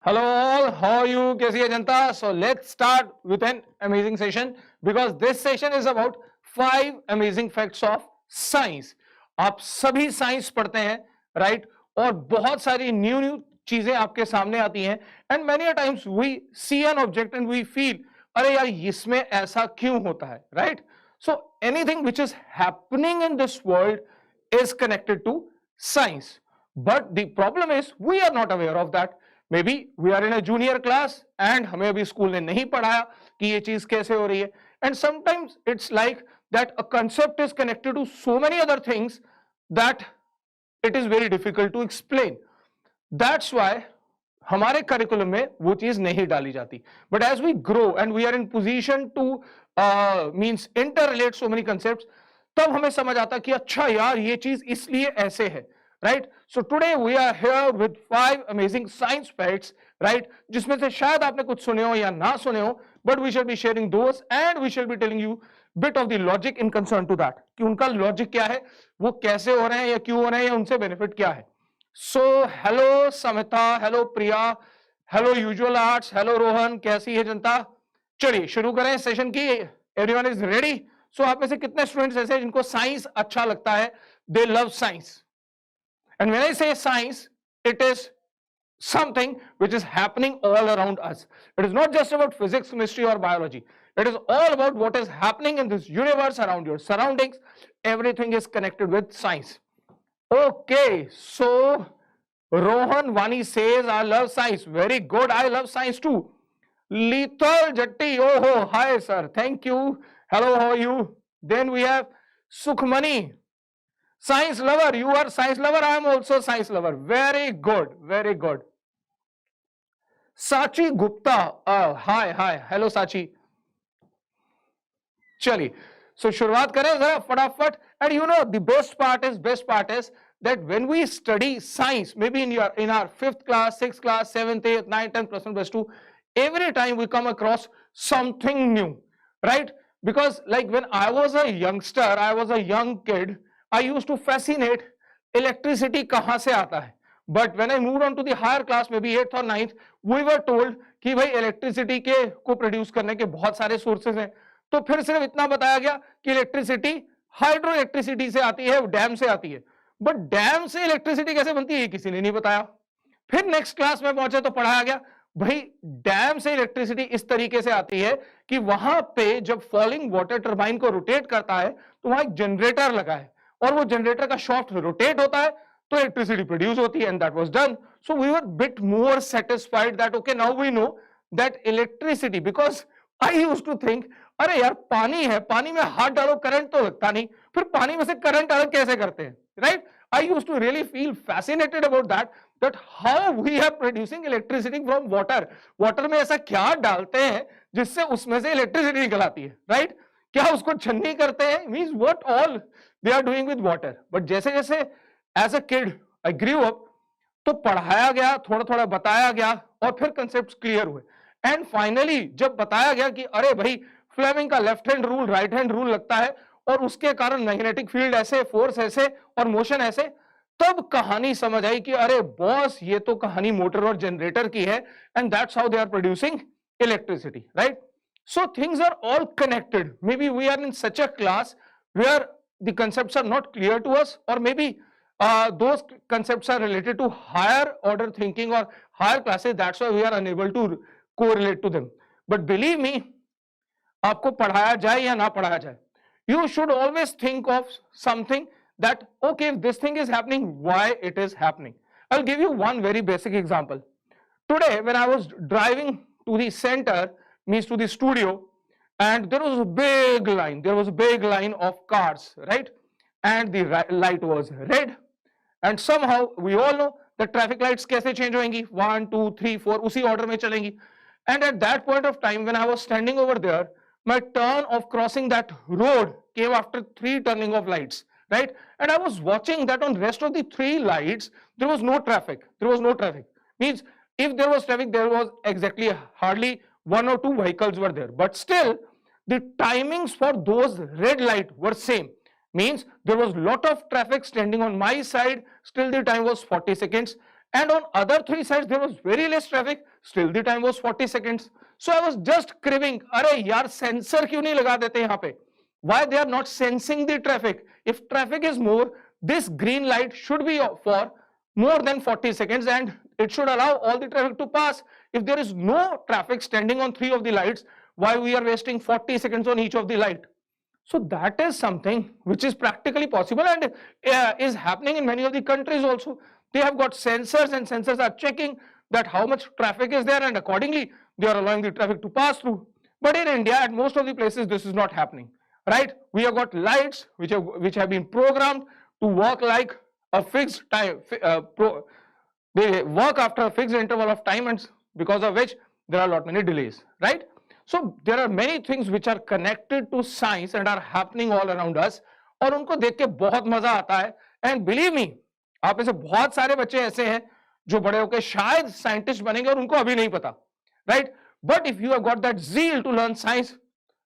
Hello all, how are you? कैसी है जनता? So let's start with an amazing session because this session is about 5 amazing facts of science. आप सभी science पढ़ते हैं, right? और बहुत सारी न्यू चीजें आपके सामने आती हैं and many times we see an object and we feel अरे यार इसमें ऐसा क्यों होता है, right? So anything which is happening in this world is connected to science, but the problem is we are not aware of that. Maybe we are in a junior class and हमें अभी school ने नहीं पढ़ाया कि ये चीज कैसे हो रही है and sometimes it's like that a concept is connected to so many other things that it is very difficult to explain. That's why हमारे करिकुलम में वो चीज नहीं डाली जाती. But as we grow and we are in position to means interrelate so many concepts, तब हमें समझ आता कि अच्छा यार ये चीज इसलिए ऐसे है, right? So today we are here with 5 amazing science facts, right? जिसमें से शायद आपने कुछ सुने हो या ना सुने हो, but we shall be sharing those and we shall be telling you bit of the logic in concern to that, कि उनका लॉजिक क्या है, वो कैसे हो रहे हैं या क्यों हो रहे हैं या उनसे बेनिफिट क्या है. So hello समिता, hello प्रिया, hello usual arts, hello Rohan, कैसी है जनता? चलिए शुरू करें सेशन की. Everyone is ready? सो आप में से कितने स्टूडेंट्स ऐसे हैं जिनको साइंस अच्छा लगता है? दे love science. And when I say science, it is something which is happening all around us. It is not just about physics, chemistry or biology. It is all about what is happening in this universe around your surroundings. Everything is connected with science. Okay, so Rohan Vani says, I love science. Very good, I love science too. Lethal Jatti, oh, hi sir, thank you. Hello, how are you? Then we have Sukhmani. Science lover, you are science lover, I am also science lover. Very good, very good. Sachi Gupta, hi, hello Sachi. चलिए, so शुरुआत करें जरा फटाफट. And you know the best part is that when we study science, maybe in our 5th class, 6th class, 7th, 8th, 9th, 10th, plus 1, plus 2, every time we come across something new, right? Because like when I was a youngster, I was a young kid, I used to fascinate electricity कहां से आता है. But when I moved on to the higher class, maybe 8th or 9th, we were told कि भाई electricity के को produce करने के बहुत सारे सोर्सेज हैं. तो फिर सिर्फ इतना बताया गया कि इलेक्ट्रिसिटी हाइड्रो इलेक्ट्रिसिटी से आती है, डैम से आती है. बट डैम से इलेक्ट्रिसिटी कैसे बनती है ये किसी ने नहीं बताया. फिर नेक्स्ट क्लास में पहुंचे तो पढ़ाया गया भाई डैम से इलेक्ट्रिसिटी इस तरीके से आती है कि वहां पे जब फॉलिंग वाटर टर्बाइन को रोटेट करता है तो वहां एक जनरेटर लगा है और वो जनरेटर का शाफ्ट रोटेट होता है तो इलेक्ट्रिसिटी प्रोड्यूस होती है. And that was done. So we were bit more satisfied that okay now we know that electricity, because I used to think अरे यार पानी है, पानी में हाथ डालो करंट तो लगता नहीं, फिर पानी में से करंट अलग कैसे करते हैं, right? I used to really feel fascinated about that how we are producing electricity from water. Water में ऐसा क्या डालते हैं जिससे उसमें से इलेक्ट्रिसिटी निकल आती है, राइट? क्या उसको छन्नी करते हैं? Means what all they are doing with water. But जैसे जैसे as a kid I grew up तो पढ़ाया गया, थोड़ा थोड़ा बताया गया और फिर कंसेप्ट्स क्लियर हुए. एंड फाइनली जब बताया गया कि अरे भाई फ्लेमिंग का left hand rule right hand rule लगता है और उसके कारण मैग्नेटिक फील्ड ऐसे, फोर्स ऐसे और मोशन ऐसे, तब कहानी समझ आई कि अरे बॉस ये तो कहानी मोटर और जनरेटर की है. And that's how they are producing electricity, right? So things are all connected. Maybe we are in such a class where the concepts are not clear to us, और maybe those concepts are related to higher order thinking or higher classes. That's why we are unable to correlate to them. But believe me, आपको पढ़ाया जाए या ना पढ़ाया जाए, you should always think of something that okay, if this thing is happening, why it is happening. I'll give you one very basic example. Today when I was driving to the center, means to the studio, and there was a big line of cars, right? And the light was red. And somehow we all know the traffic lights कैसे change होंगी, 1 2 3 4 उसी order में चलेंगी. And at that point of time when I was standing over there, my turn of crossing that road came after 3 turning of lights, right? And I was watching that on rest of the 3 lights there was no traffic. Means if there was traffic, there was exactly hardly 1 or 2 vehicles were there, but still the timings for those red light were same. Means there was lot of traffic standing on my side, still the time was 40 seconds, and on other 3 sides there was very less traffic, still the time was 40 seconds. So I was just cribbing, अरे यार sensor क्यों नहीं लगा देते यहाँ पे? Why they are not sensing the traffic? If traffic is more, this green light should be for more than 40 seconds and it should allow all the traffic to pass. If there is no traffic standing on 3 of the lights, why we are wasting 40 seconds on each of the light? So that is something which is practically possible and is happening in many of the countries also. They have got sensors and sensors are checking that how much traffic is there and accordingly they are allowing the traffic to pass through. But in India, at most of the places, this is not happening, right? We have got lights which have been programmed to work like a fixed time. They work after a fixed interval of time, and because of which there are a lot many delays, right? So there are many things which are connected to science and are happening all around us, और उनको देख के बहुत मजा आता है. And believe me, आप में से बहुत सारे बच्चे ऐसे हैं जो बड़े होकर शायद साइंटिस्ट बनेंगे और उनको अभी नहीं पता, right? But if you have got that zeal to learn science,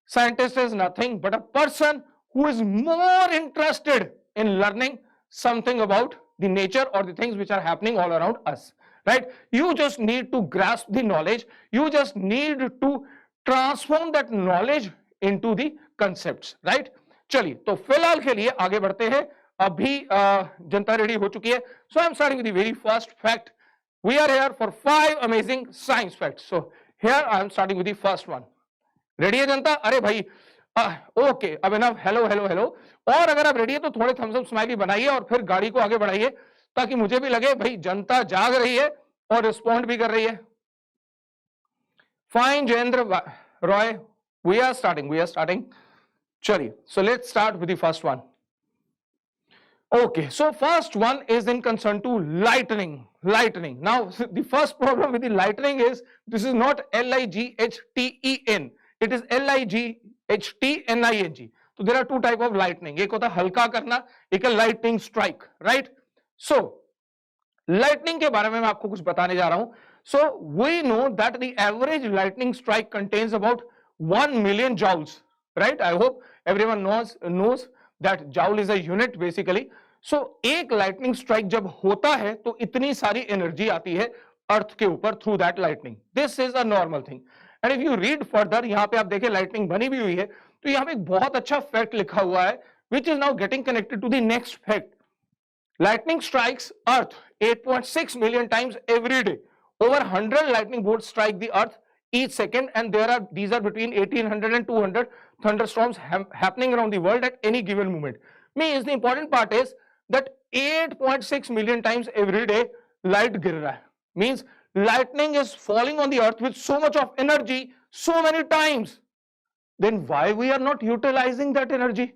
scientist is nothing but a person who is more interested in learning something about the nature or the things which are happening all around us, right? You just need to grasp the knowledge. You just need to transform that knowledge into the concepts, right? चलिए, तो फिलहाल के लिए आगे बढ़ते हैं. अभी जनता ready हो चुकी है. So I'm starting with the very first fact. We are here for 5 amazing science facts. So here I am starting with the first one. Ready है जनता? अरे भाई ओके, अब ना हेलो हेलो हेलो. और अगर आप रेडी है तो थोड़े थम्स अप स्माइली बनाइए और फिर गाड़ी को आगे बढ़ाइए ताकि मुझे भी लगे भाई जनता जाग रही है और रिस्पॉन्ड भी कर रही है. Fine Jayendra Roy, we are starting. चलिए, so let's start with the first one. Okay, so first one is in concern to lightning. Now, the first problem with the lightning is this is not L-I-G-H-T-E-N. It is L-I-G-H-T-N-I-N-G. So there are 2 type of lightning. एक होता है हल्का करना, एक है lightning strike, right? So lightning के बारे में मैं आपको कुछ बताने जा रहा हूं. So we know that the average lightning strike contains about 1 million joules, right? I hope everyone knows that joule is a unit basically. So एक lightning strike जब होता है तो इतनी सारी एनर्जी आती है अर्थ के ऊपर through that lightning. This is a normal thing. And if you read further, यहाँ पे आप देखें lightning बनी भी हुई है, तो यहाँ पे एक बहुत अच्छा fact लिखा हुआ है, which is now getting connected to the next fact. Lightning strikes Earth 8.6 million times every day. Over 100 lightning bolts strike the Earth each second, and these are between 1800 and 200 thunderstorms happening around the world at any given moment. Means the important part is that 8.6 million times every day light गिर रहा है. Means lightning is falling on the earth with so much of energy so many times. Then why we are not utilizing that energy?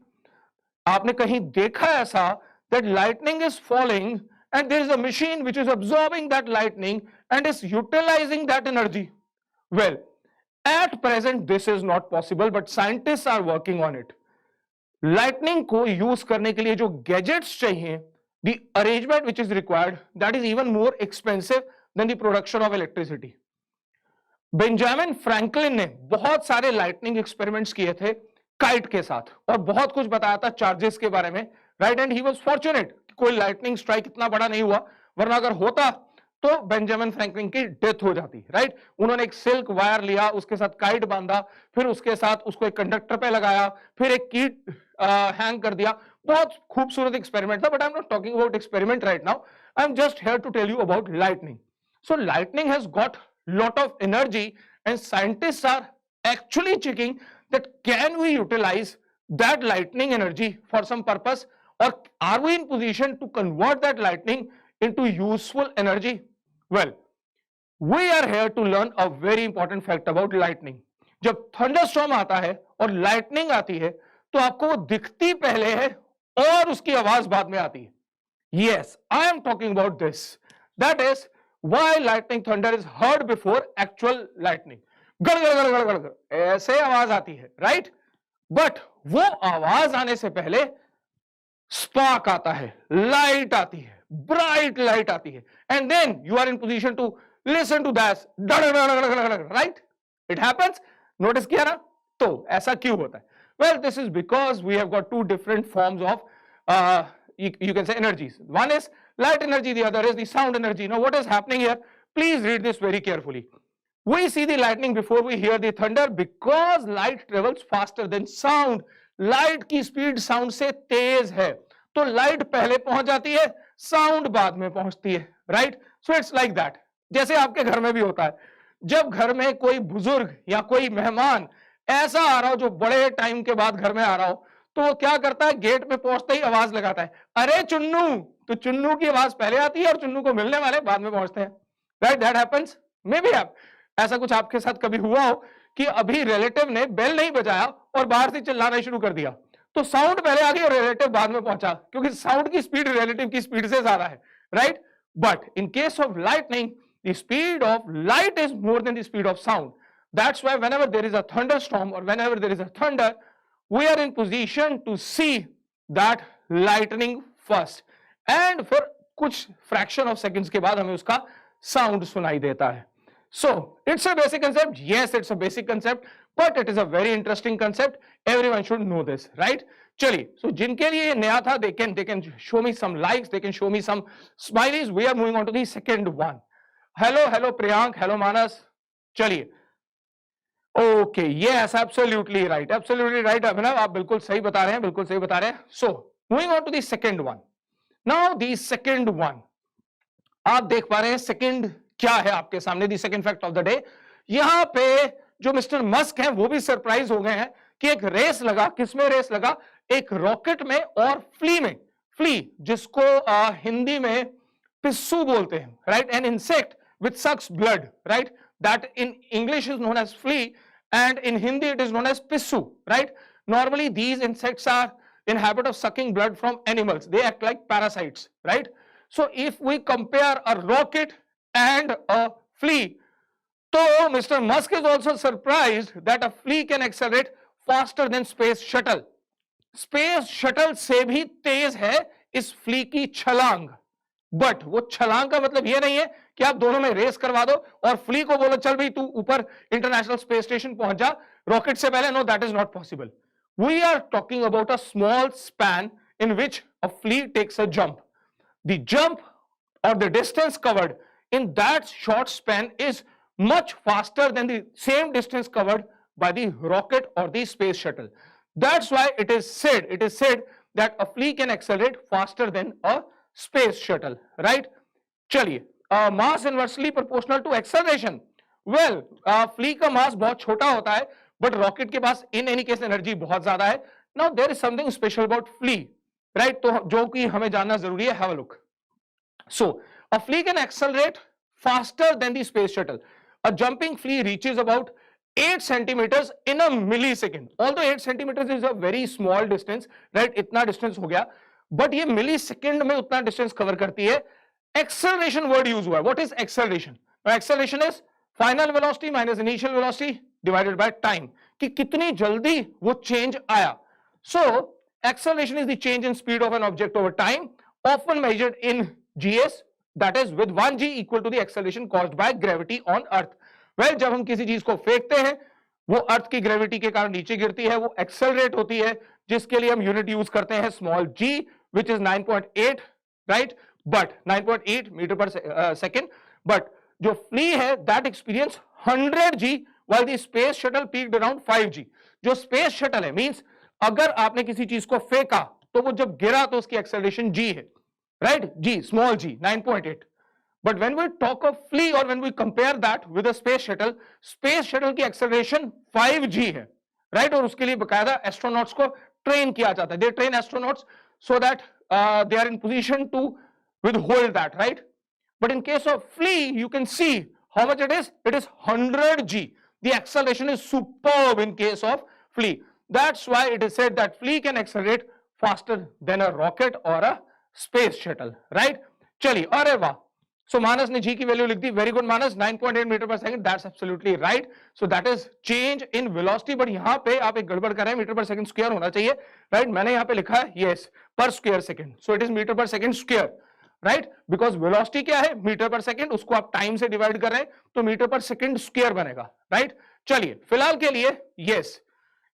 आपने कहीं देखा ऐसा that lightning is falling and there is a machine which is absorbing that lightning and is utilizing that energy? Well, at present this is not possible, but scientists are working on it. Lightning को use करने के लिए जो gadgets चाहिए, the arrangement which is required, that is even more expensive than the production of electricity. Benjamin Franklin ने बहुत सारे lightning experiments किए थे काइट के साथ और बहुत कुछ बताया था चार्जेस के बारे में, right? And he was fortunate, कोई लाइटनिंग स्ट्राइक इतना बड़ा नहीं हुआ, वरना अगर होता तो बेंजामिन फ्रैंकलिन की डेथ हो जाती, राइट? उन्होंने एक सिल्क वायर लिया, उसके साथ काइट बांधा, फिर उसके साथ उसको एक कंडक्टर पे लगाया, फिर एक कीट हैंग कर दिया. बहुत खूबसूरत एक्सपेरिमेंट था, but I am not talking about experiment right now. I am just here to tell you about lightning. So lightning has got lot of energy and scientists are actually checking that can we utilize that lightning energy for some purpose, or are we in position to convert that lightning into useful energy? Well, we are here to learn a very important fact about lightning. जब thunderstorm आता है और lightning आती है तो आपको वो दिखती पहले है और उसकी आवाज बाद में आती है. Yes, I am talking about this. That is why lightning thunder is heard before actual lightning. गड़ गड़ गड़ गड़ गड़ ऐसे आवाज आती है, राइट? बट वो आवाज आने से पहले स्पार्क आता है, लाइट आती है, ब्राइट लाइट आती है, and then you are in position to listen to that, right? It happens. Notice किया ना? तो ऐसा क्यों होता है? Well, this is because we have got 2 different forms of you can say energies. One is light energy, the other is the sound energy. Now what is happening here? Please read this very carefully. We see the lightning before we hear the thunder because light travels faster than sound. Light की speed sound से तेज है, तो light पहले पहुंच जाती है, sound बाद में पहुंचती है, right? So it's like that. जैसे आपके घर में भी होता है, जब घर में कोई बुजुर्ग या कोई मेहमान ऐसा आ रहा हो जो बड़े टाइम के बाद घर में आ रहा हो, तो वो क्या करता है, गेट पे पहुंचते ही आवाज लगाता है, अरे चुन्नू. तो चुन्नू की आवाज पहले आती है और चुन्नू को मिलने वाले बाद में पहुंचते हैं, right? That happens. May be आप ऐसा कुछ आपके साथ कभी हुआ हो कि अभी रिलेटिव ने बेल नहीं बजाया और बाहर से चिल्लाना शुरू कर दिया, तो साउंड पहले आ गई और रिलेटिव बाद में पहुंचा, क्योंकि साउंड की स्पीड रिलेटिव की स्पीड से ज्यादा है, right? But in case of lightning, the speed of light is more than the speed of sound. That's why whenever there is a thunderstorm or whenever there is a thunder, we are in position to see that lightning first. And for कुछ fraction of seconds के बाद हमें उसका sound सुनाई देता है. So it's a basic concept. Yes, it's a basic concept, but it is a very interesting concept. Everyone should know this, right? चलिए, so जिनके लिए नया था, they can show me some likes, they can show me some smileys. We are moving on to the second one. Hello Priyank, hello Manas. चलिए, okay, yes, absolutely right, absolutely right Abhinav, आप बिल्कुल सही बता रहे हैं, बिल्कुल सही बता रहे हैं. So moving on to the second one. Now the second one, आप देख पा रहे हैं सेकंड क्या है आपके सामने, the second fact of the day. यहां पे जो मिस्टर मस्क हैं वो भी सरप्राइज हो गए हैं कि एक रेस लगा. किसमें रेस लगा? एक रॉकेट में और फ्ली में. फ्ली जिसको हिंदी में पिस्सू बोलते हैं, right? An insect which sucks blood, right? That in English is known as flea and in Hindi it is known as pissu, right? Normally these insects are in habit of sucking blood from animals. They act like parasites, right? So if we compare a rocket and a flea, so Mr. Musk is also surprised that a flea can accelerate faster than space shuttle. Space shuttle से भी तेज है इस flea की छलांग. But वो छलांग का मतलब ये नहीं है कि आप दोनों में रेस करवा दो और फ्ली को बोलो चल भाई तू ऊपर इंटरनेशनल स्पेस स्टेशन पहुंच जा रॉकेट से पहले. No, that is not possible. We are talking about a small span in which a flea takes a jump. The jump और the distance covered in that short span is much faster than the same distance covered by the rocket or the space shuttle. That's why it is said that a flea can accelerate faster than a space shuttle, right? चलिए, mass inversely proportional to acceleration. Well, flea का mass बहुत छोटा होता है, but rocket के पास in any case energy बहुत ज्यादा है. Now there is something special about flea, right? तो जो कि हमें जानना जरूरी है. Have a look. So a flea can accelerate faster than the space shuttle. A jumping flea reaches about 8 centimeters in a millisecond. Although 8 centimeters is a very small distance, right? इतना distance हो गया, but ये millisecond में उतना distance cover करती है. Acceleration word use हुआ है. What is acceleration? Acceleration is final velocity minus initial velocity divided by time. कि कितनी जल्दी वो change आया. So acceleration is the change in speed of an object over time, often measured in gs. That is with 1g equal to the acceleration caused by gravity on earth. Well, जब हम किसी चीज को फेंकते हैं वो अर्थ की ग्रेविटी के कारण नीचे गिरती है, वो एक्सेलरेट होती है, जिसके लिए हम यूनिट यूज करते हैं small g, which is 9.8, right? But 9.8 metre पर सेकेंड. बट जो फ्ली है that experience 100g while the space shuttle peaked around 5g. जो स्पेस शटल है मींस अगर आपने किसी चीज को फेंका तो वो जब गिरा तो उसकी एक्सेलरेशन g है, right? g, small g, 9.8. But when we talk of flea or when we compare that with a space shuttle की acceleration 5g है, right? और उसके लिए बकायदा एस्ट्रोनॉट्स को ट्रेन किया जाता है. They train astronauts so that they are in position to withhold that, right? But in case of flea, you can see how much it is. It is 100g. The acceleration is superb in case of flea. That's why it is said that flea can accelerate faster than a rocket or a space shuttle, right? चलिए, अरे वाह. So मानस ने g की value लिख दी. Very good Manas, 9.8 metre per second. That's absolutely right. So that is change in velocity. But यहाँ पे आप एक गड़बड़ कर रहे हैं, मीटर पर सेकंड स्क्वायर होना चाहिए, राइट? मैंने यहाँ पे लिखा है yes per square second. So it is metre per second square, right? Because velocity क्या है? Metre per second. उसको आप टाइम से डिवाइड कर रहे हैं तो मीटर पर सेकंड स्क्वायर बनेगा, राइट? चलिए, फिलहाल के लिए yes,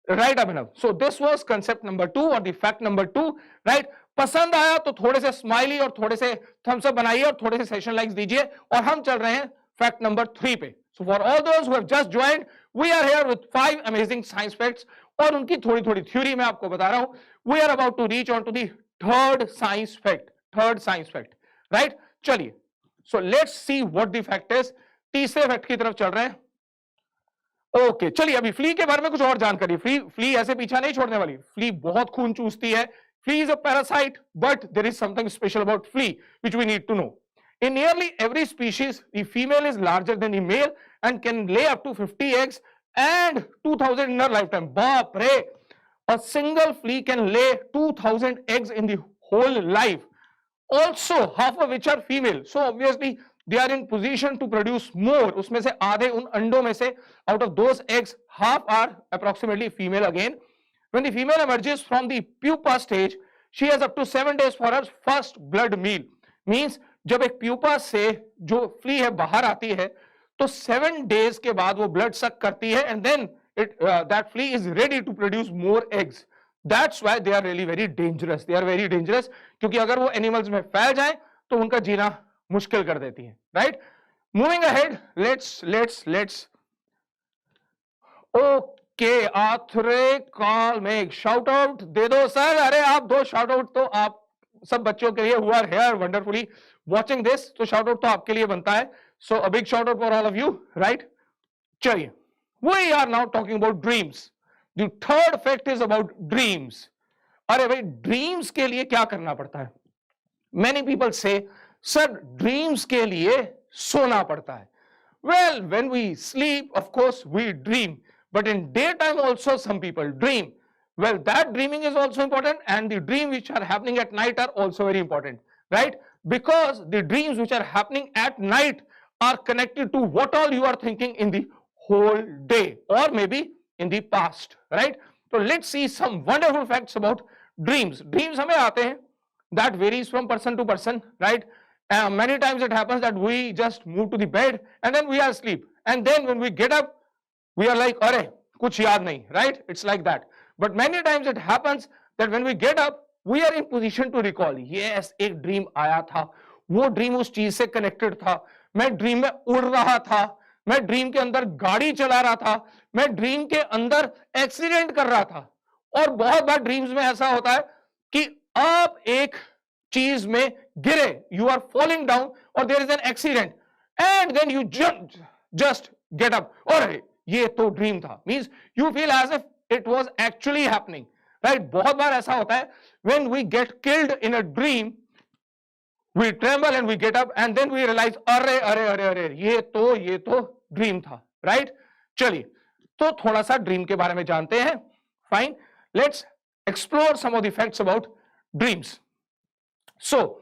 right Abhinav. So this was concept number 2 और द फैक्ट नंबर 2, राइट? पसंद आया तो थोड़े से स्माइली और थोड़े से थम्स अप बनाइए और थोड़े से सेशन लाइक्स दीजिए. और हम चल रहे हैं फैक्ट नंबर 3 पे. So for all those who have just joined, we are here with 5 amazing science facts और उनकी थोड़ी थोड़ी थ्योरी मैं आपको बता रहा हूं. We are about to reach on to the third science fact, right? चलिए, so let's see what the fact is. तीसरे फैक्ट की तरफ चल रहे हैं. ओके चलिए, अभी फ्ली के बारे में कुछ और जानकारी. फ्ली ऐसे पीछा नहीं छोड़ने वाली. फ्ली बहुत खून चूसती है. Flea is a parasite, but there is something special about flea which we need to know. In nearly every species, the female is larger than the male and can lay up to 50 eggs and 2000 in her lifetime. Baap re! A single flea can lay 2000 eggs in the whole life. Also, half of which are female. So obviously, they are in position to produce more. उसमें से आधे उन अंडों में से, out of those eggs, half are approximately female again. When the female emerges from the pupa stage, she has up to 7 days for her first blood meal. Means जब एक pupa से जो flea है बाहर आती है, तो 7 days के बाद वो blood suck करती है, and then that flea is ready to produce more eggs. That's why they are really very dangerous. They are very dangerous क्योंकि अगर वो animals में फैल जाएं, तो उनका जीना मुश्किल कर देती है. Right? Moving ahead, let's. Okay, Athare Kalmegh, shout out दे दो सर. अरे आप दो शाउट आउट तो आप सब बच्चों के लिए who are here wonderfully watching this, तो शाउट आउट तो आपके लिए बनता है. So a big shout out for all of you, right? चलिए, we are now talking about dreams. The third fact is about dreams. अरे भाई, dreams के लिए क्या करना पड़ता है? Many people say, sir, dreams के लिए सोना पड़ता है. Well, when we sleep, of course, we dream. But in daytime also some people dream. Well, that dreaming is also important, and the dreams which are happening at night are also very important, right? Because the dreams which are happening at night are connected to what all you are thinking in the whole day or maybe in the past, right? So let's see some wonderful facts about dreams. Dreams हमें आते हैं, that varies from person to person, right? Many times it happens that we just move to the bed and then we are asleep, and then when we get up, we are like, अरे कुछ याद नहीं, right? It's like that. But many times it happens that when we get up, we are in position to recall. Yes, एक dream आया था, वो dream उस चीज से कनेक्टेड था, मैं ड्रीम में उड़ रहा था, मैं ड्रीम के अंदर गाड़ी चला रहा था, मैं ड्रीम के अंदर एक्सीडेंट कर रहा था. और बहुत बार ड्रीम्स में ऐसा होता है कि आप एक चीज में गिरे, you are falling down or there is an accident and then you just get up. और ये तो ड्रीम था. Means you feel as if it was actually happening, right? बहुत बार ऐसा होता है, when we get killed in a dream, we tremble and we get up and then we realize, अरे ये तो ड्रीम था, right? चलिए, तो थोड़ा सा ड्रीम के बारे में जानते हैं. Fine, let's explore some of the facts about dreams. So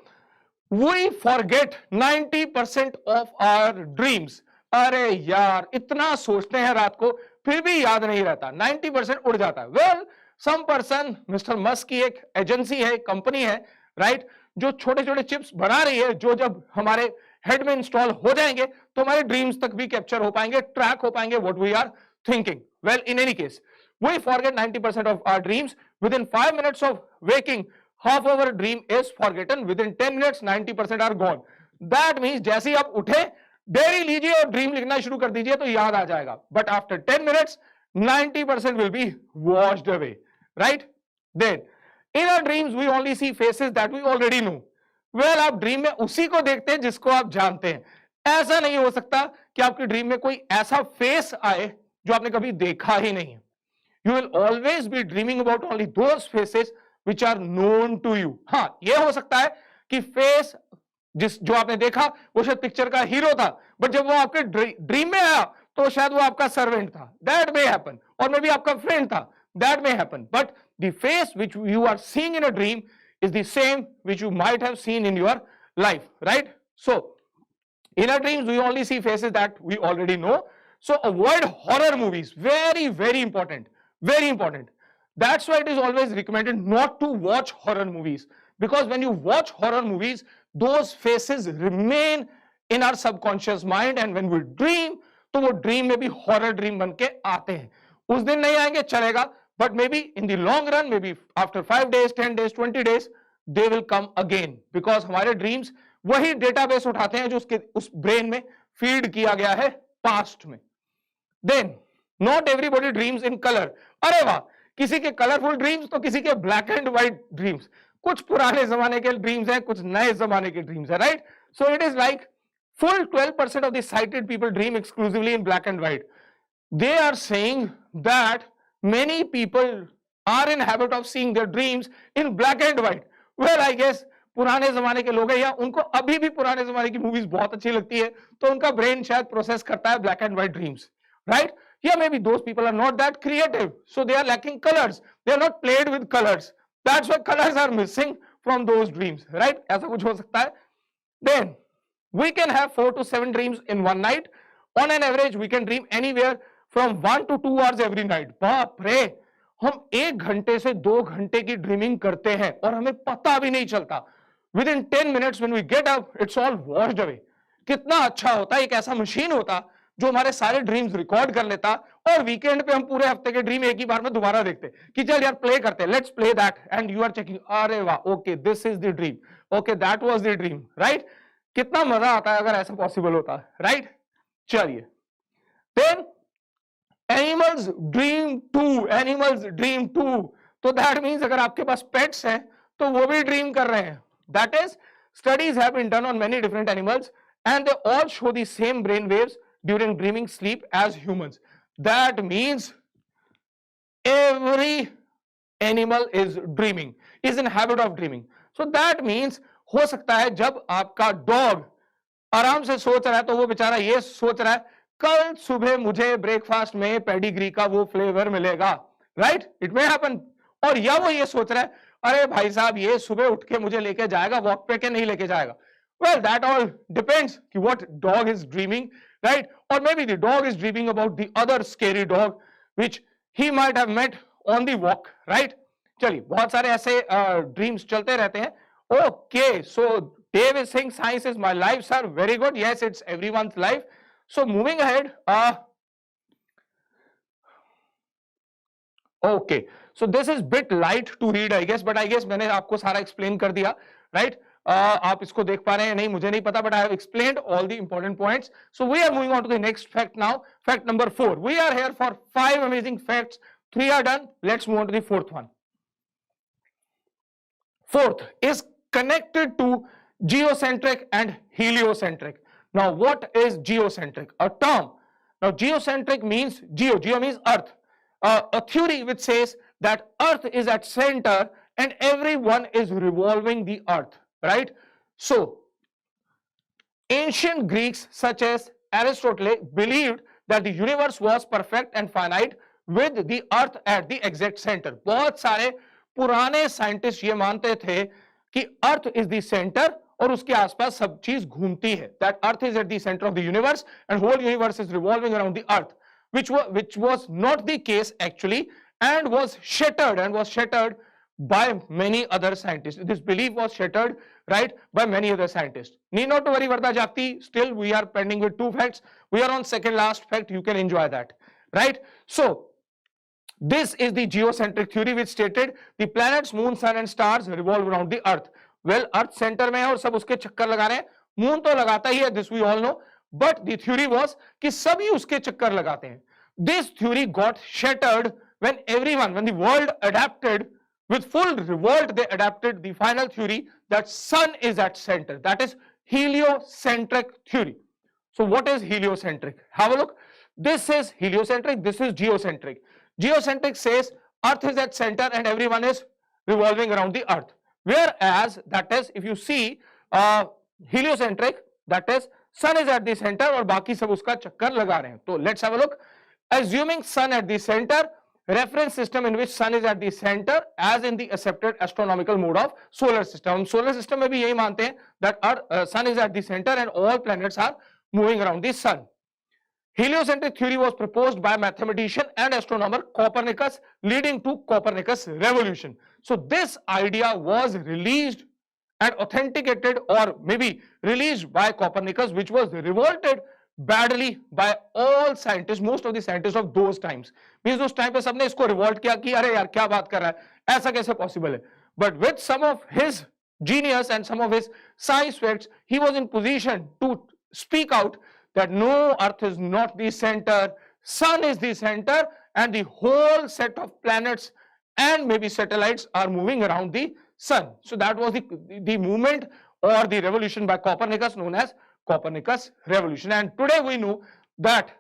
we forget 90% of our dreams. अरे यार, इतना सोचते हैं रात को फिर भी याद नहीं रहता, 90% उड़ जाता है. Well, some person, mister Musk की एक एजेंसी है, कंपनी है, राइट, जो छोटे छोटे चिप्स बना रही है, जो जब हमारे हेड में इंस्टॉल हो जाएंगे तो हमारे ड्रीम्स तक भी कैप्चर हो पाएंगे, ट्रैक हो पाएंगे what we are thinking. Well, in any case, we forget 90% of our dreams. Within 5 minutes of waking, half of our dream is forgotten. Within 10 minutes, 90% are gone. That means जैसे ही आप उठे, dairy लीजिए और dream लिखना शुरू कर दीजिए तो याद आ जाएगा. But after 10 minutes, 90% will be washed away, right? Then, in our dreams, we only see faces that we already know. Well, आप ड्रीम में उसी को देखते हैं जिसको आप जानते हैं. ऐसा नहीं हो सकता कि आपकी ड्रीम में कोई ऐसा फेस आए जो आपने कभी देखा ही नहीं है. You will always be dreaming about only those faces which are known to you. हाँ, यह हो सकता है कि फेस जो आपने देखा वो शायद पिक्चर का हीरो था, बट जब वो आपके ड्रीम में आया तो शायद वो आपका सर्वेंट था. That may happen. और मे बी आपका फ्रेंड था. That may happen. But the face which you are seeing in a dream is the same which you might have seen in your life, right? So in our dreams we only see faces that we already know. So avoid horror movies. Very, very important. Very important. That's why it is always recommended not to watch horror movies, because when you watch horror movies, those faces remain in our subconscious mind, and when we dream, तो वो dream में भी horror dream बन के आते हैं. उस दिन नहीं आएंगे चलेगा, but maybe in the long run, maybe after 5 days, 10 days, 20 days, they will come again, because हमारे ड्रीम्स वही डेटाबेस उठाते हैं जो उसके उस ब्रेन में फीड किया गया है पास्ट में. Then not everybody dreams in colour. अरे वाह, किसी के कलरफुल ड्रीम्स तो किसी के ब्लैक एंड व्हाइट ड्रीम्स. कुछ पुराने जमाने के ड्रीम्स हैं, कुछ नए जमाने के ड्रीम्स है, right. So it is like full 12% of the sighted people dream exclusively in black and white. They are saying that many people are in habit of seeing their dreams in black and white. Well, I guess पुराने जमाने के लोग हैं या उनको अभी भी पुराने जमाने की मूवीज बहुत अच्छी लगती है, तो उनका ब्रेन शायद प्रोसेस करता है black and white dreams, right. या maybe those people are not that creative, so they are lacking colours, they are not played with colours, that's why colours are missing from those dreams, right. ऐसा कुछ हो सकता है. Then we can have 4 to 7 dreams in one night. On an average, we can dream anywhere from 1 to 2 hours every night. बाप रे, हम 1 घंटे से 2 घंटे की ड्रीमिंग करते हैं और हमें पता भी नहीं चलता. Within 10 minutes when we get up, it's all washed away. कितना अच्छा होता, एक ऐसा मशीन होता जो हमारे सारे ड्रीम्स रिकॉर्ड कर लेता और वीकेंड पे हम पूरे हफ्ते के ड्रीम एक ही बार में दोबारा देखते कि चल यार प्ले करते, let's play that, and you are checking, अरे वाह, okay this is the dream, okay that was the dream, right. कितना मजा आता है अगर ऐसा पॉसिबल होता, राइट. चलिए, then animals dream too, animals dream too. तो दैट मींस अगर आपके पास पेट्स हैं तो वो भी ड्रीम कर रहे हैं. That is, studies have been done on many different animals and they all show the same brain waves during dreaming sleep as humans. That means every animal is dreaming, is in habit of dreaming. So that means हो सकता है जब आपका dog आराम से सोच रहा है तो वो बेचारा ये सोच रहा है कल सुबह मुझे ब्रेकफास्ट में पेडिग्री का वो फ्लेवर मिलेगा, राइट. It may happen. और या वो ये सोच रहा है अरे भाई साहब ये सुबह उठ के मुझे लेके जाएगा वॉक पे के नहीं लेके जाएगा. Well, that all depends कि what dog is dreaming, right? Or maybe the dog is dreaming about the other scary dog which he might have met on the walk, right? चलिए, बहुत सारे ऐसे ड्रीम्स चलते रहते हैं. Okay, so Dave is saying science is my life, sir. Very good. Yes, it's everyone's life. So moving ahead, okay. So this is bit light to read, I guess, but I guess मैंने आपको सारा explain कर दिया, right? आप इसको देख पा रहे हैं नहीं मुझे नहीं पता, but I have explained all the important points. So we are moving on to the next fact now. Fact number 4. We are here for 5 amazing facts. 3 are done. Let's move on to the 4th one. 4th is connected to geocentric and heliocentric. Now, what is geocentric? A term. Now, geocentric means geo means earth. A theory which says that earth is at center and everyone is revolving the earth, right? So, ancient Greeks such as Aristotle believed that the universe was perfect and finite with the earth at the exact center. बहुत सारे पुराने scientist ये मानते थे कि earth is the centre और उसके आसपास सब चीज घूमती है. That earth is at the centre of the universe and whole universe is revolving around the earth, which was not the case actually and was shattered by many other scientists. This belief was shattered, right, by many other scientists. Need not to worry, Varda Jagti. Still we are pending with 2 facts. We are on second last fact. You can enjoy that, right? So this is the geocentric theory which stated the planets, moon, sun and stars revolve around the earth. Well, earth center में है और सब उसके चक्कर लगा रहे हैं. Moon तो लगाता ही है, this we all know, but the theory was कि सभी उसके चक्कर लगाते हैं. This theory got shattered when the world adapted with full revolt. They adapted the final theory that sun is at center. That is heliocentric theory. So what is heliocentric? Have a look. This is heliocentric, this is geocentric. Geocentric says earth is at center and everyone is revolving around the earth. Whereas, that is, if you see heliocentric, that is sun is at the center और बाकी सब उसका चक्कर लगा रहे हैं. तो let's have a look. Assuming sun at the center, reference system in which sun is at the center as in the accepted astronomical mode of solar system. Solar system में भी यही मानते हैं that sun is at the center and all planets are moving around the sun. Heliocentric theory was proposed by mathematician and astronomer Copernicus, leading to Copernicus revolution. So this idea was released and authenticated or maybe released by Copernicus, which was revolted badly by all scientists, most of the scientists of those times. Means those time पे सबने इसको revolt किया कि अरे यार क्या बात कर रहा है, ऐसा कैसे possible है. But with some of his genius and some of his science facts, he was in position to speak out that no, Earth is not the center, Sun is the center, and the whole set of planets and maybe satellites are moving around the Sun. So that was the movement or the revolution by Copernicus, known as Copernicus revolution. And today we know that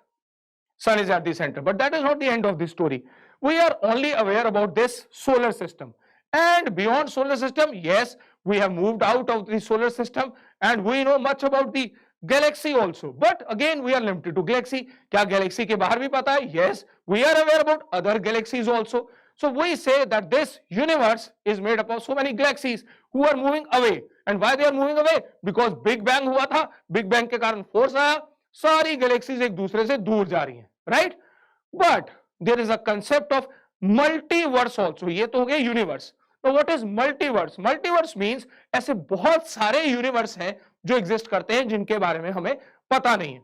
Sun is at the center. But that is not the end of the story. We are only aware about this solar system. And beyond solar system, yes, we have moved out of the solar system and we know much about the galaxy also. But again, we are limited to galaxy. Kya galaxy ke bahar bhi pata hai? Yes, we are aware about other galaxies also. So we say that this universe is made up of so many galaxies who are moving away. And why they are moving away? Because Big Bang हुआ था, Big Bang के कारण force आया, सारी galaxies एक दूसरे से दूर जा रही हैं, right? But there is a concept of multiverse also. ये तो हो गया universe. Now what is multiverse? Multiverse means ऐसे बहुत सारे universe हैं जो exist करते हैं जिनके बारे में हमें पता नहीं है.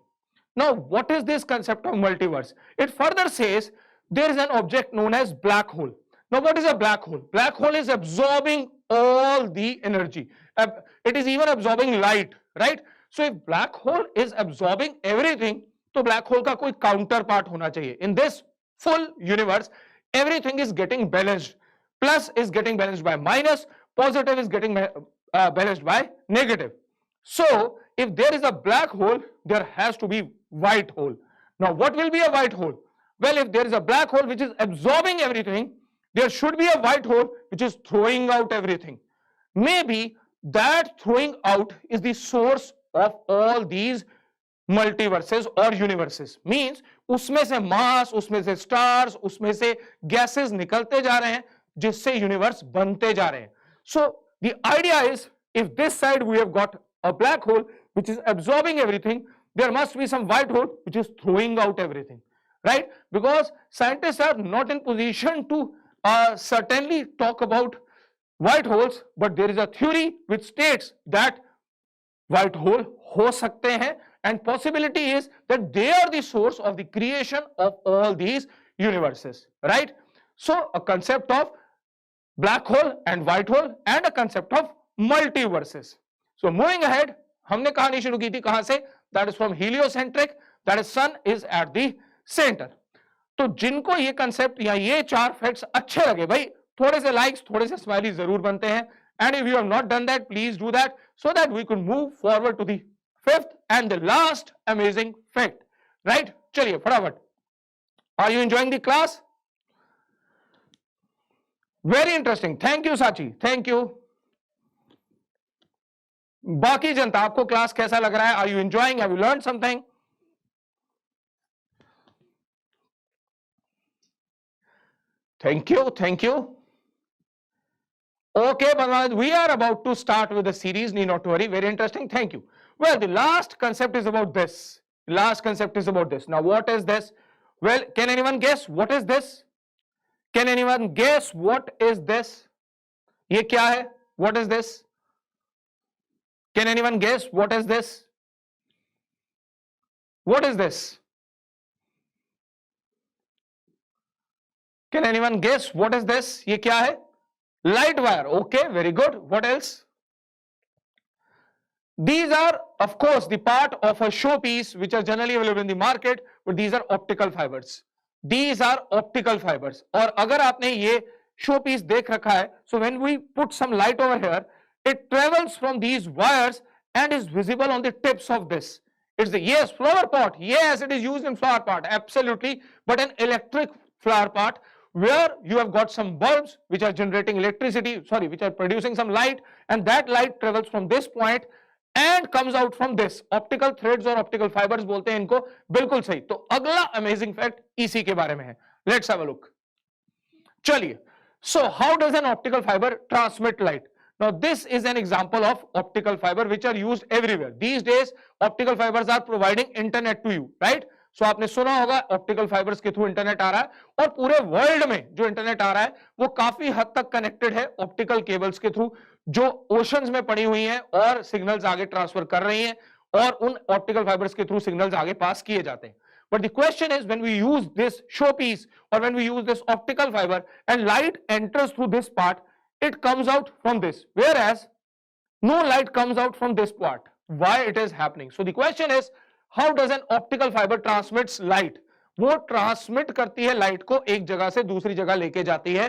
Now what is this concept of multiverse? It further says there is an object known as black hole. Now what is a black hole? Black hole is absorbing all the energy. It is even absorbing light, right? So if black hole is absorbing everything, तो black hole का कोई counterpart होना चाहिए. In this full universe, everything is getting balanced. Plus is getting balanced by minus, positive is getting balanced by negative. So if there is a black hole, there has to be white hole. Now what will be a white hole? Well, if there is a black hole which is absorbing everything, there should be a white hole which is throwing out everything. Maybe that throwing out is the source of all these multiverses or universes. Means उसमें से mass, उसमें से stars, उसमें से gases निकलते जा रहे हैं जिससे universe बनते जा रहे हैं. So the idea is, if this side we have got a black hole which is absorbing everything, there must be some white hole which is throwing out everything, right? Because scientists are not in position to certainly talk about white holes, but there is a theory which states that white hole हो सकते हैं, and possibility is that they are the source of the creation of all these universes, right? So a concept of black hole and white hole and a concept of multiverses. So moving ahead, हमने कहानी शुरू की थी कहां से? That is from heliocentric, that is sun is at the center. तो जिनको ये concept या ये चार facts अच्छे लगे, भाई थोड़े से likes, थोड़े से smiley जरूर बनते हैं. And if you have not done that, please do that so that we could move forward to the fifth and the last amazing fact, right? चलिए फटाफट. Are you enjoying the class? Very interesting. Thank you, Sachi. Thank you. बाकी जनता आपको class कैसा लग रहा है? Are you enjoying? Have you learned something? Thank you. Thank you. Okay, Bhagwan, we are about to start with the series. Need not to worry. Very interesting. Thank you. Well, the last concept is about this. Last concept is about this. Now, what is this? Well, can anyone guess what is this? Can anyone guess what is this? ये क्या है? What is this? Can anyone guess what is this? What is this? Can anyone guess what is this? ये क्या है? Light wire. Okay, very good. What else? These are, of course, the part of a showpiece which are generally available in the market, but these are optical fibers. These are optical fibers. और अगर आपने ये showpiece देख रखा है, so when we put some light over here, it travels from these wires and is visible on the tips of this. It's the, yes, flower pot. Yes, it is used in flower pot. Absolutely. But an electric flower pot where you have got some bulbs which are generating electricity, sorry, which are producing some light, and that light travels from this point and comes out from this. Optical threads or optical fibers बोलते हैं इनको. बिल्कुल सही. तो अगला amazing fact इसी के बारे में है. Let's have a look. चलिए. So how does an optical fiber transmit light? Now this is an example of optical fiber which are used everywhere. These days optical fibers are providing internet to you, right? So आपने सुना होगा optical fibers के through internet आ रहा है, और पूरे world में जो internet आ रहा है वो काफी हद तक connected है optical cables के through जो oceans में पड़ी हुई हैं और signals आगे transfer कर रही हैं और उन optical fibers के through signals आगे pass किए जाते हैं. But the question is, when we use this showpiece or when we use this optical fiber and light enters through this part, it comes out from this, whereas no light comes out from this part. Why it is happening? So the question is, how does an optical fibre transmits light? वो transmit करती है light को, एक जगह से दूसरी जगह लेके जाती है,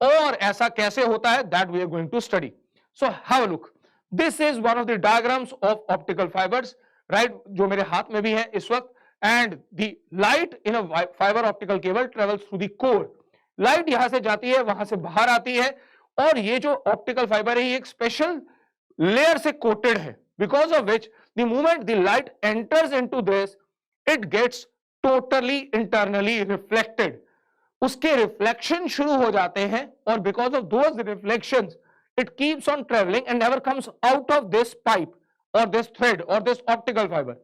और ऐसा कैसे होता है, that we are going to study. So have a look. This is one of the diagrams of optical fibres, right, जो मेरे हाथ में भी है इस वक्त. And the light in a fibre optical cable travels through the core. Light यहां से जाती है, वहां से बाहर आती है, और ये जो ऑप्टिकल फाइबर है ये एक स्पेशल लेयर से कोटेड है, because of which the moment the light enters into this, it gets totally internally reflected. उसके रिफ्लेक्शन शुरू हो जाते हैं, और because of those reflections it keeps on traveling and never comes out of this pipe or this thread or this optical fiber.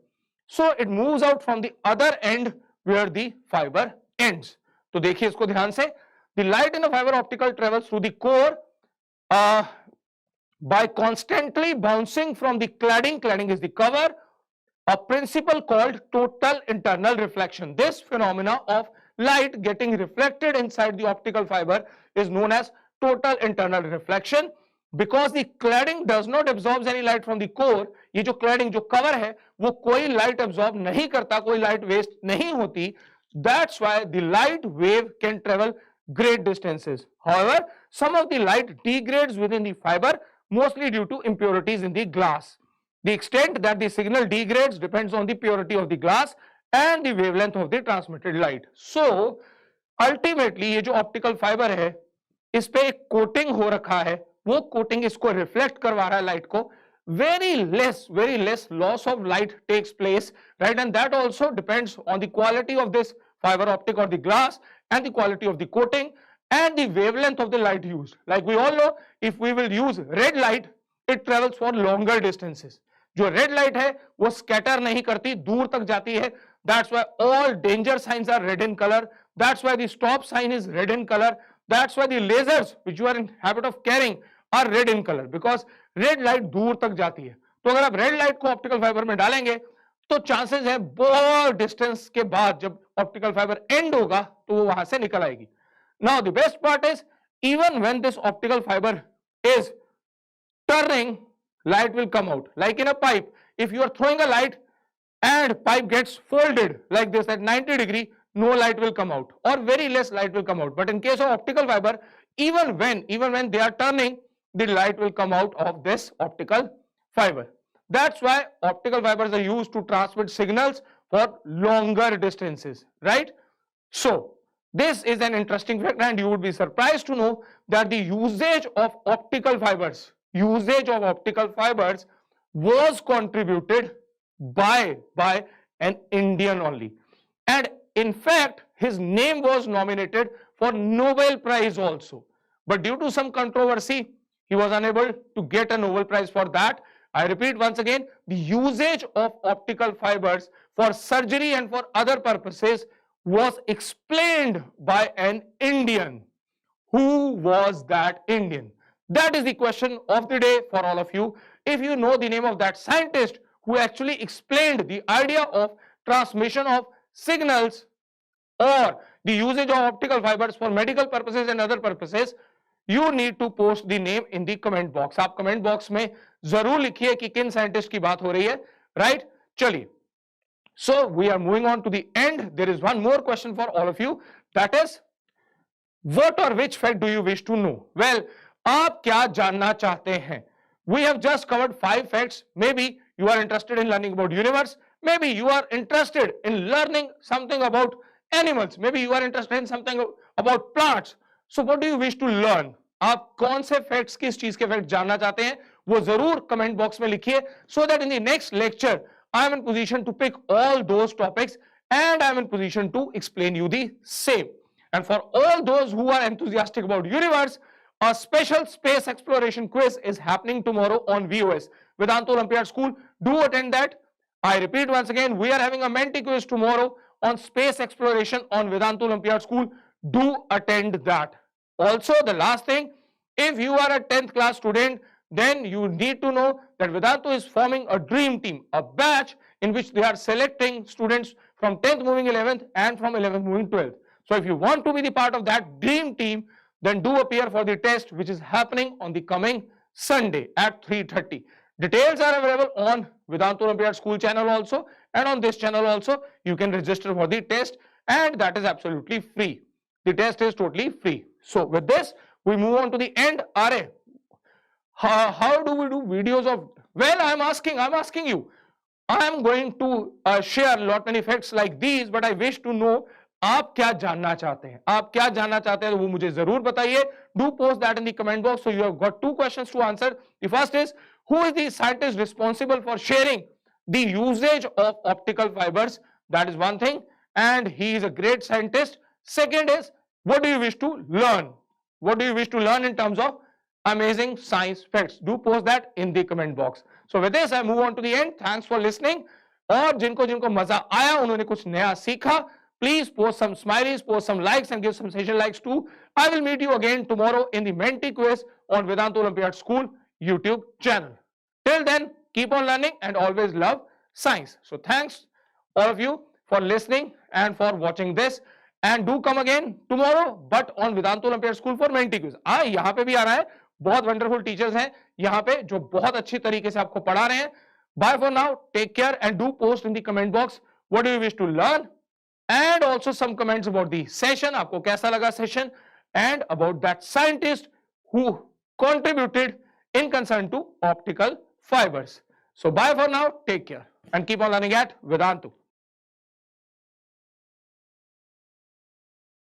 So it moves out from the other end where the fiber ends. तो देखिए इसको ध्यान से. The light in a fiber optical travels through the core by constantly bouncing from the cladding. Cladding is the cover. A principle called total internal reflection. This phenomena of light getting reflected inside the optical fiber is known as total internal reflection. Because the cladding does not absorb any light from the core, ये जो cladding जो cover है वो कोई light absorb नहीं करता, कोई light waste नहीं होती. That's why the light wave can travel great distances. However, some of the light degrades within the fiber, mostly due to impurities in the glass. The extent that the signal degrades depends on the purity of the glass and the wavelength of the transmitted light. So, ultimately ये जो optical fiber है, इस पे एक coating हो रखा है, वो कोटिंग इसको रिफ्लेक्ट करवा रहा है लाइट को. very less loss of light takes place, right, and that also depends on the quality of this fiber optic or the glass, and the quality of the coating and the wavelength of the light used. Like we all know, if we will use red light, it travels for longer distances. जो red light है वो scatter नहीं करती, दूर तक जाती है. That's why all danger signs are red in color. That's why the stop sign is red in color. That's why the lasers which you are in habit of carrying are red in color, because red light दूर तक जाती है. तो अगर आप red light को optical fiber में डालेंगे तो chances है बहुत distance के बाद जब optical fiber end होगा तो वो वहां से निकल आएगी. Now the best part is, even when this optical fiber is turning, light will come out. Like in a pipe, if you are throwing a light and pipe gets folded like this at 90 degree, no light will come out, or very less light will come out. But in case of optical fiber, even when they are turning, the light will come out of this optical fiber. That's why optical fibers are used to transmit signals for longer distances, right? So this is an interesting fact, and you would be surprised to know that the usage of optical fibers was contributed by an Indian only. And in fact, his name was nominated for Nobel Prize also. But due to some controversy, he was unable to get a Nobel Prize for that. I repeat once again, the usage of optical fibers for surgery and for other purposes was explained by an Indian. Who was that Indian? That is the question of the day for all of you. If you know the name of that scientist who actually explained the idea of transmission of signals or the usage of optical fibers for medical purposes and other purposes, you need to post the name in the comment box. आप comment box में जरूर लिखिए कि किन scientist की बात हो रही है, right? चलिए. So we are moving on to the end. There is one more question for all of you. That is, what or which fact do you wish to know? Well, आप क्या जानना चाहते हैं? We have just covered 5 facts. Maybe you are interested in learning about universe. Maybe you are interested in learning something about animals. Maybe you are interested in something about plants. So what do you wish to learn? आप कौन से facts किस चीज के fact जानना चाहते हैं वो जरूर comment box में लिखिए, so that in the next lecture I am in position to pick all those topics and I am in position to explain you the same. And for all those who are enthusiastic about universe, a special space exploration quiz is happening tomorrow on VOS, Vedanta Olympiad School. Do attend that. I repeat once again, we are having a Menti quiz tomorrow on space exploration on Vedanta Olympiad School. Do attend that. Also, the last thing, if you are a 10th class student, then you need to know that Vedanta is forming a dream team, a batch in which they are selecting students from 10th moving 11th and from 11th moving 12th. So if you want to be the part of that dream team, then do appear for the test which is happening on the coming Sunday at 3:30. Details are available on Vedanta Olympiad School channel also, and on this channel also you can register for the test, and that is absolutely free. The test is totally free. So with this we move on to the end. Are how do we do videos of, well, I'm asking you, I'm going to share lot many facts like these, but I wish to know आप क्या जानना चाहते हैं, आप क्या जानना चाहते हैं, वो मुझे जरूर बताइए. Do post that in the comment box. So you have got two questions to answer. The first is, who is the scientist responsible for sharing the usage of optical fibers? That is one thing, and he is a great scientist. Second is, what do you wish to learn? What do you wish to learn in terms of amazing science facts? Do post that in the comment box. So with this I move on to the end. Thanks for listening. और जिनको जिनको मजा आया, उन्होंने कुछ नया सीखा, please post some smileys, post some likes and give some session likes too. I will meet you again tomorrow in the Menti quiz on Vedanta Olympiad School YouTube channel. Till then, keep on learning and always love science. So thanks all of you for listening and for watching this, and do come again tomorrow but on Vedanta Olympiad School for Menti quiz. यहाँ पे भी आ रहा है, बहुत wonderful teachers हैं यहाँ पे जो बहुत अच्छी तरीके से आपको पढ़ा रहे हैं. Bye for now, take care, and do post in the comment box what do you wish to learn, and also some comments about the session, आपको कैसा लगा session, and about that scientist who contributed in concern to optical fibers. So bye for now, take care, and keep on learning at Vedantu.